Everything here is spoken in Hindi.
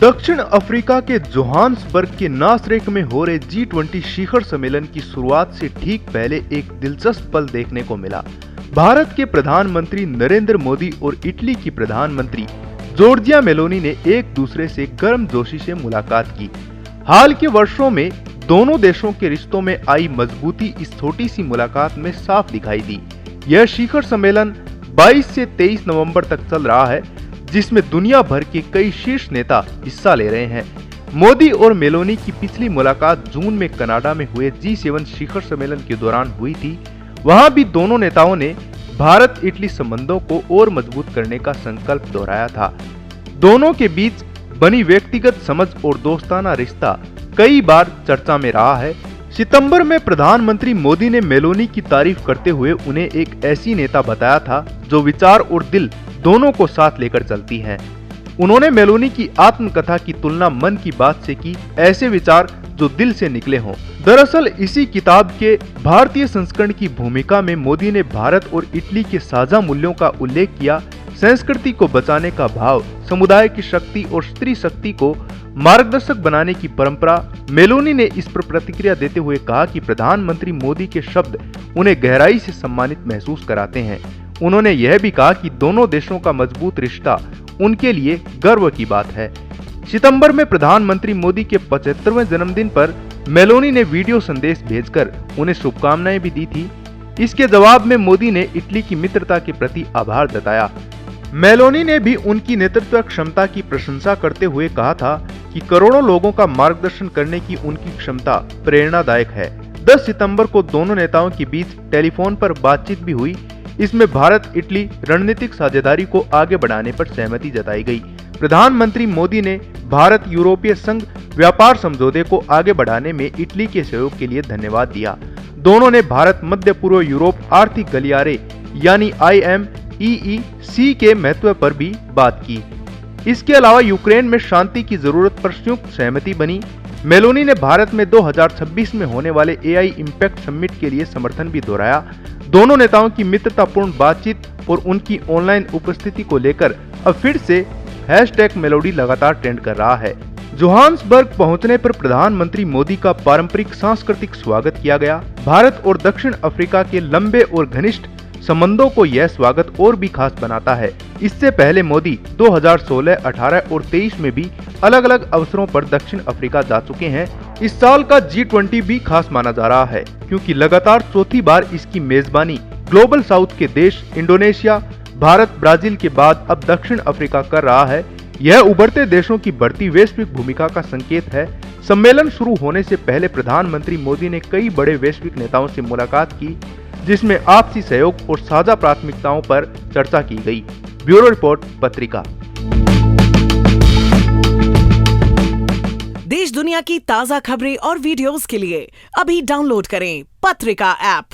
दक्षिण अफ्रीका के जोहान्सबर्ग के नासरेक में हो रहे G20 शिखर सम्मेलन की शुरुआत से ठीक पहले एक दिलचस्प पल देखने को मिला। भारत के प्रधानमंत्री नरेंद्र मोदी और इटली की प्रधानमंत्री जॉर्जिया मेलोनी ने एक दूसरे से गर्मजोशी से मुलाकात की। हाल के वर्षों में दोनों देशों के रिश्तों में आई मजबूती इस छोटी सी मुलाकात में साफ दिखाई दी। यह शिखर सम्मेलन 22 से 23 नवंबर तक चल रहा है, जिसमें दुनिया भर के कई शीर्ष नेता हिस्सा ले रहे हैं। मोदी और मेलोनी की पिछली मुलाकात जून में कनाडा में हुए G7 शिखर सम्मेलन के दौरान हुई थी। वहां भी दोनों नेताओं ने भारत इटली संबंधों को और मजबूत करने का संकल्प दोहराया था। दोनों के बीच बनी व्यक्तिगत समझ और दोस्ताना रिश्ता कई बार चर्चा में रहा है। सितंबर में प्रधानमंत्री मोदी ने मेलोनी की तारीफ करते हुए उन्हें एक ऐसी नेता बताया था जो विचार और दिल दोनों को साथ लेकर चलती हैं। उन्होंने मेलोनी की आत्मकथा की तुलना मन की बात से की, ऐसे विचार जो दिल से निकले हों। दरअसल इसी किताब के भारतीय संस्करण की भूमिका में मोदी ने भारत और इटली के साझा मूल्यों का उल्लेख किया। संस्कृति को बचाने का भाव, समुदाय की शक्ति और स्त्री शक्ति को मार्गदर्शक बनाने की परंपरा। मेलोनी ने इस पर प्रतिक्रिया देते हुए कहा कि प्रधानमंत्री मोदी के शब्द उन्हें गहराई से सम्मानित महसूस कराते हैं। उन्होंने यह भी कहा कि दोनों देशों का मजबूत रिश्ता उनके लिए गर्व की बात है। सितंबर में प्रधानमंत्री मोदी के 75वें जन्मदिन पर मेलोनी ने वीडियो संदेश भेजकर उन्हें शुभकामनाएं भी दी थी। इसके जवाब में मोदी ने इटली की मित्रता के प्रति आभार जताया। मेलोनी ने भी उनकी नेतृत्व क्षमता की प्रशंसा करते हुए कहा था कि करोड़ों लोगों का मार्गदर्शन करने की उनकी क्षमता प्रेरणादायक है। 10 सितंबर को दोनों नेताओं के बीच टेलीफोन पर बातचीत भी हुई। इसमें भारत इटली रणनीतिक साझेदारी को आगे बढ़ाने पर सहमति जताई गई। प्रधानमंत्री मोदी ने भारत यूरोपीय संघ व्यापार समझौते को आगे बढ़ाने में इटली के सहयोग के लिए धन्यवाद दिया। दोनों ने भारत मध्य पूर्व यूरोप आर्थिक गलियारे यानी IMEEC के महत्व पर भी बात की। इसके अलावा यूक्रेन में शांति की जरूरत पर संयुक्त सहमति बनी। मेलोनी ने भारत में 2026 में होने वाले AI इम्पैक्ट समिट के लिए समर्थन भी दोहराया। दोनों नेताओं की मित्रतापूर्ण बातचीत और उनकी ऑनलाइन उपस्थिति को लेकर अब फिर से #मेलोडी लगातार ट्रेंड कर रहा है। जोहान्सबर्ग पहुंचने पर प्रधानमंत्री मोदी का पारंपरिक सांस्कृतिक स्वागत किया गया। भारत और दक्षिण अफ्रीका के लंबे और घनिष्ठ संबंधों को यह स्वागत और भी खास बनाता है। इससे पहले मोदी 2016, 18 और 23 में भी अलग अलग अवसरों पर दक्षिण अफ्रीका जा चुके हैं। इस साल का G20 भी खास माना जा रहा है, क्योंकि लगातार चौथी बार इसकी मेजबानी ग्लोबल साउथ के देश इंडोनेशिया, भारत, ब्राजील के बाद अब दक्षिण अफ्रीका कर रहा है। यह उभरते देशों की बढ़ती वैश्विक भूमिका का संकेत है। सम्मेलन शुरू होने से पहले प्रधानमंत्री मोदी ने कई बड़े वैश्विक नेताओं से मुलाकात की, जिसमें आपसी सहयोग और साझा प्राथमिकताओं पर चर्चा की गई। ब्यूरो रिपोर्ट, पत्रिका। देश दुनिया की ताजा खबरें और वीडियोस के लिए अभी डाउनलोड करें पत्रिका ऐप।